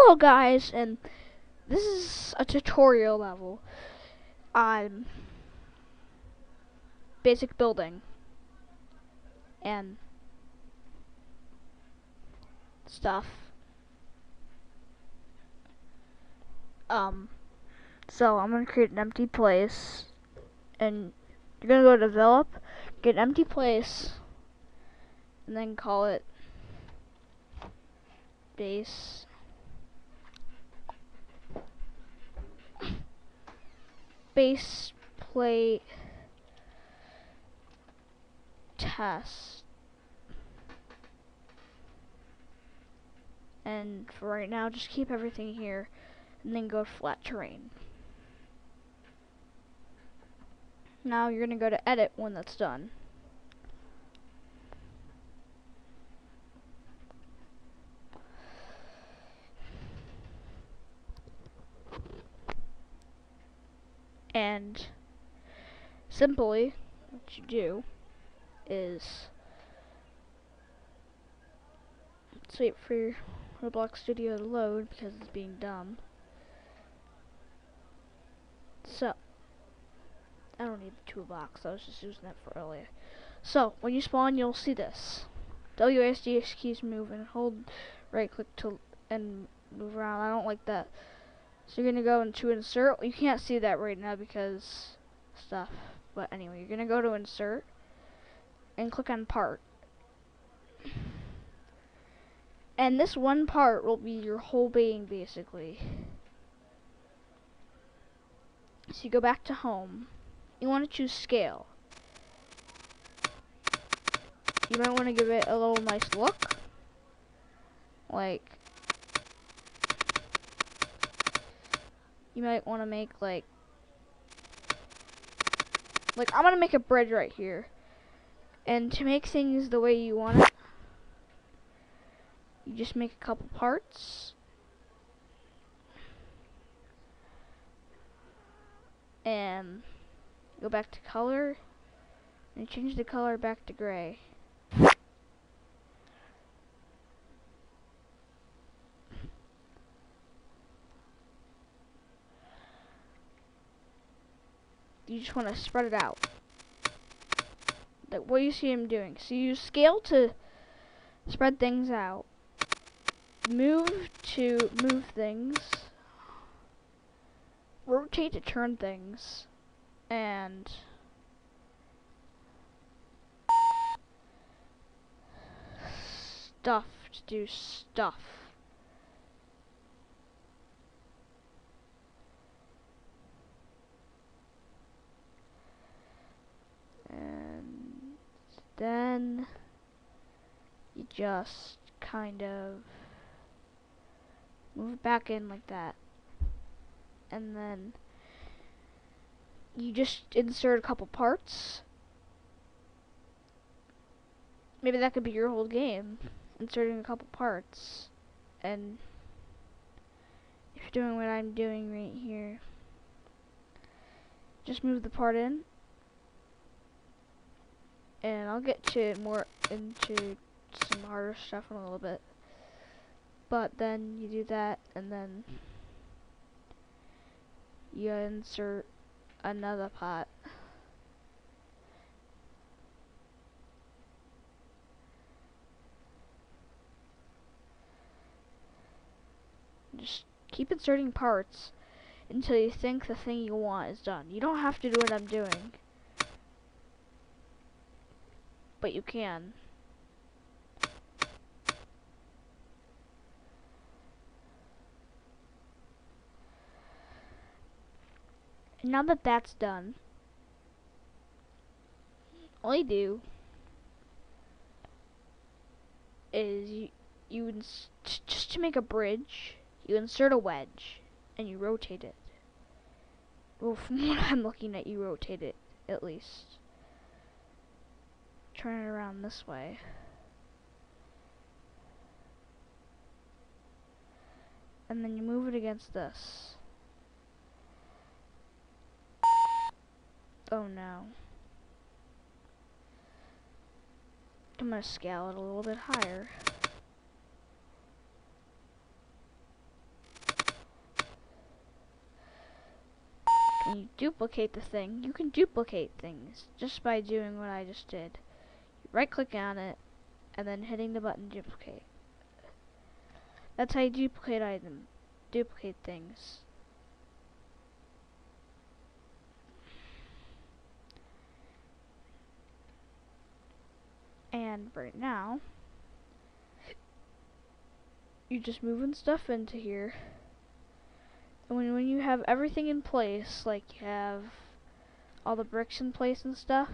Hello guys, and this is a tutorial level on basic building and stuff. So I'm gonna create an empty place, and you're gonna go to develop, get an empty place, and then call it base plate test. And for right now, just keep everything here, and then go to flat terrain. Now you're gonna go to edit when that's done. And simply, what you do is let's wait for your Roblox Studio to load because it's being dumb. So, I don't need the toolbox, I was just using that for earlier. So, when you spawn, you'll see this. WASD keys move and hold right click to and move around. I don't like that. So you're gonna go into insert. You can't see that right now because stuff. But anyway, you're gonna go to insert and click on part. And this one part will be your whole being basically. So you go back to home. You want to choose scale. You might want to give it a little nice look. Like, you might want to make like I'm gonna make a bridge right here. And to make things the way you want it, you just make a couple parts. And go back to color and change the color back to gray. You just want to spread it out. Like what you see him doing. So you use scale to spread things out. Move to move things. Rotate to turn things. And stuff to do stuff. And then you just kind of move it back in like that. And then you just insert a couple parts. Maybe that could be your whole game, inserting a couple parts. And if you're doing what I'm doing right here, just move the part in. And I'll get to more into some harder stuff in a little bit. But then you do that, and then you insert another pot. Just keep inserting parts until you think the thing you want is done. You don't have to do what I'm doing, but you can. And now that that's done, all you do is just to make a bridge, you insert a wedge and you rotate it. Well, from what I'm looking at, you rotate it at least. Turn it around this way. And then you move it against this. Oh no. I'm gonna scale it a little bit higher. and you duplicate the thing, you can duplicate things just by doing what I just did. You right click on it and then hitting the button duplicate. That's how you duplicate things. And right now, you're just moving stuff into here. And when you have everything in place, like you have all the bricks in place and stuff,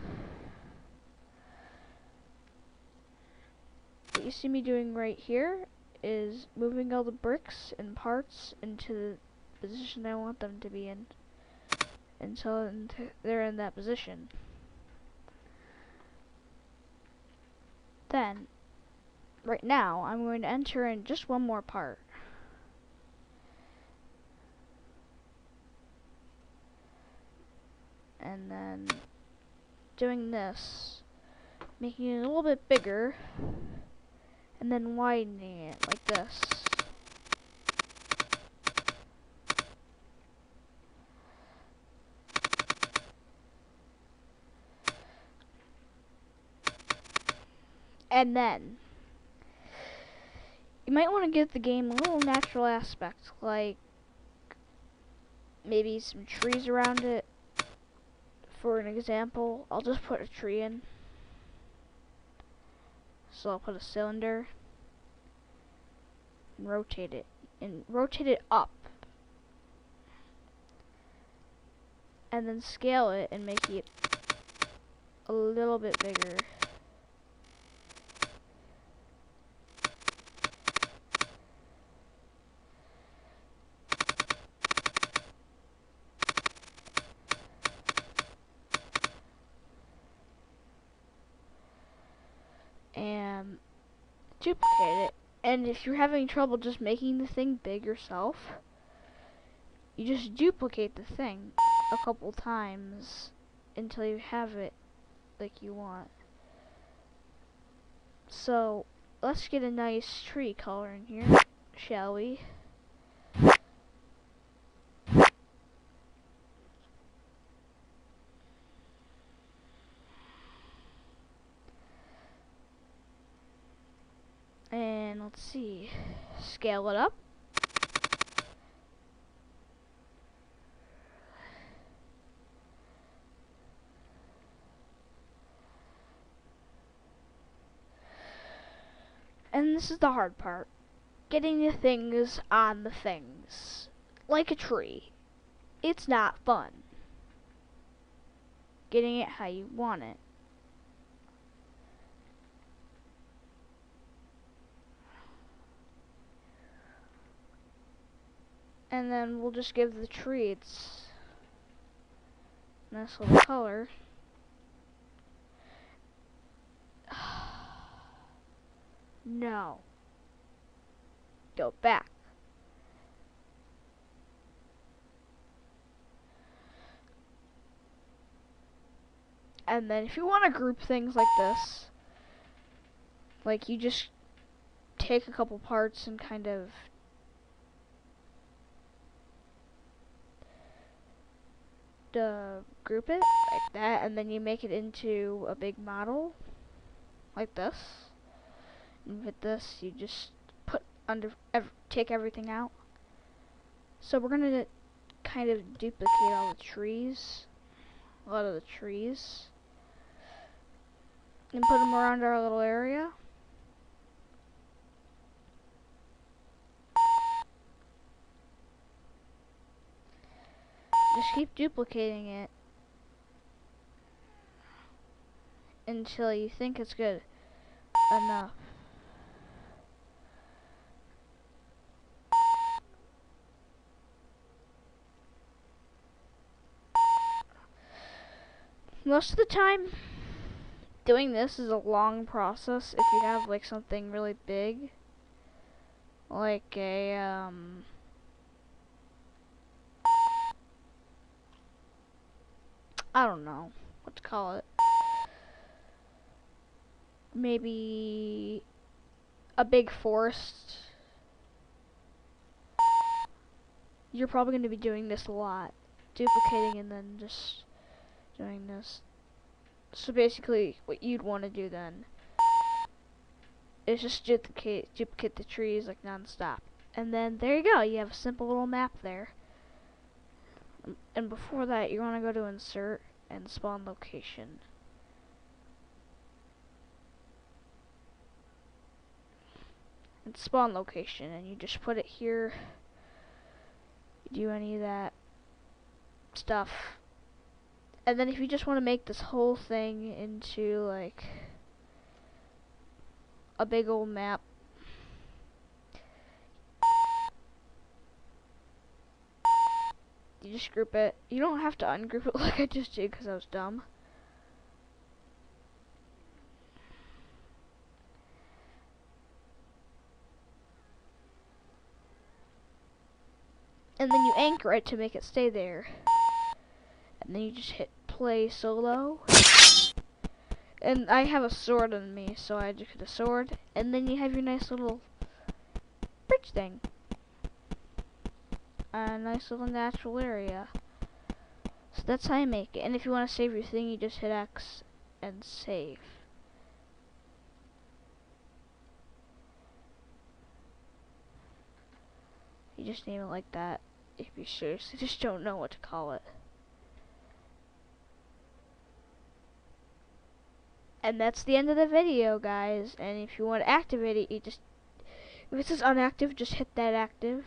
what you see me doing right here is moving all the bricks and parts into the position I want them to be in until they're in that position. Then, right now, I'm going to enter in just one more part. And then doing this, making it a little bit bigger, and then widening it like this. And then you might want to give the game a little natural aspect, like maybe some trees around it. For an example, I'll just put a tree in. So I'll put a cylinder and rotate it up. And then scale it and make it a little bit bigger. And duplicate it. And if you're having trouble just making the thing big yourself, you just duplicate the thing a couple times until you have it like you want. So let's get a nice tree color in here, shall we? And let's see, scale it up. And this is the hard part, getting the things on the things. Like a tree, it's not fun. Getting it how you want it. And then we'll just give the tree its nice little color. No. Go back. And then if you want to group things like this, like you just take a couple parts and kind of group it like that, and then you make it into a big model like this. And with this, you just put take everything out. So we're gonna kind of duplicate all the trees, a lot of the trees, and put them around our little area. Just keep duplicating it until you think it's good enough. Most of the time, doing this is a long process if you have like something really big, like a I don't know what to call it. Maybe a big forest. You're probably going to be doing this a lot. duplicating and then just doing this. So basically, what you'd want to do then is just duplicate the trees like non-stop. And then there you go, you have a simple little map there. And before that, you want to go to insert and spawn location. And spawn location, and you just put it here. You do any of that stuff. And then if you just want to make this whole thing into like a big old map, you just group it. You don't have to ungroup it like I just did because I was dumb. And then you anchor it to make it stay there. And then you just hit play solo. And I have a sword on me, so I just hit a sword. And then you have your nice little bridge thing. A nice little natural area. So that's how you make it. And if you want to save your thing, you just hit X and save. You just name it like that if you seriously just don't know what to call it. And that's the end of the video, guys. And if you want to activate it, you just, if it says unactive, just hit that active.